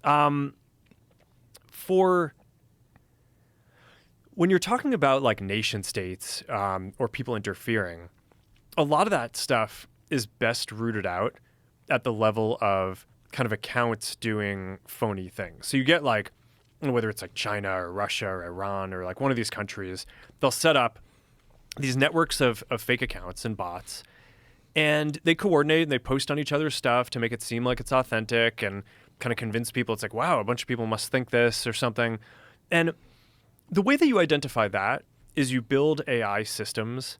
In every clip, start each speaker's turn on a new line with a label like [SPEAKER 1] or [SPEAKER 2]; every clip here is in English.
[SPEAKER 1] For when you're talking about like nation states or people interfering, a lot of that stuff is best rooted out at the level of kind of accounts doing phony things. So you get like, whether it's like China or Russia or Iran or like one of these countries, they'll set up these networks of fake accounts and bots, and they coordinate and they post on each other's stuff to make it seem like it's authentic and kind of convince people it's like, wow, a bunch of people must think this or something. And the way that you identify that is you build AI systems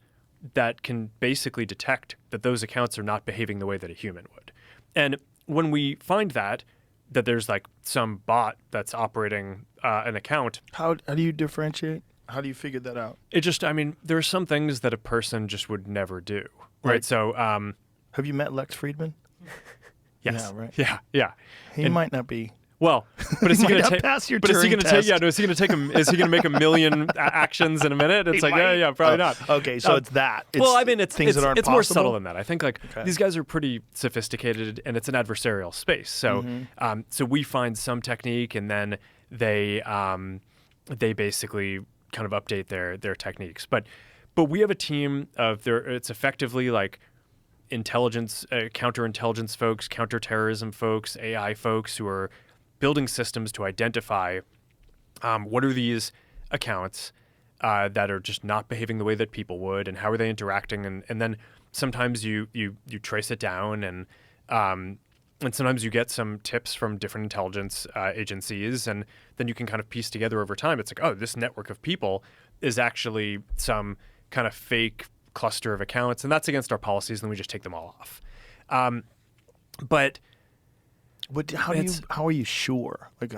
[SPEAKER 1] that can basically detect that those accounts are not behaving the way that a human would. And when we find that there's like some bot that's operating an account.
[SPEAKER 2] How do you differentiate? How do you figure that out?
[SPEAKER 1] It just, I mean, there are some things that a person just would never do. Right. So,
[SPEAKER 2] have you met Lex Friedman?
[SPEAKER 1] Yes.
[SPEAKER 2] Yeah, right.
[SPEAKER 1] Yeah.
[SPEAKER 2] He might not be.
[SPEAKER 1] Well, but is he going to take?
[SPEAKER 2] Pass your
[SPEAKER 1] But is he
[SPEAKER 2] Turing
[SPEAKER 1] going to
[SPEAKER 2] test.
[SPEAKER 1] take? Yeah, no. Is he going to take him? Is he going to make a million actions in a minute? It's like, yeah, probably not.
[SPEAKER 2] Okay, so it's that. It's
[SPEAKER 1] well, I mean, it's
[SPEAKER 2] things that aren't
[SPEAKER 1] more
[SPEAKER 2] possible?
[SPEAKER 1] subtle than that. I think like these guys are pretty sophisticated, and it's an adversarial space. So, so we find some technique, and then they basically kind of update their techniques. But we have a team of it's effectively like intelligence, counterintelligence folks, counterterrorism folks, AI folks who are building systems to identify what are these accounts that are just not behaving the way that people would, and how are they interacting, and then sometimes you trace it down, and sometimes you get some tips from different intelligence agencies, and then you can kind of piece together over time. It's like, oh, this network of people is actually some kind of fake cluster of accounts, and that's against our policies, and then we just take them all off. But
[SPEAKER 2] how are you sure? Like,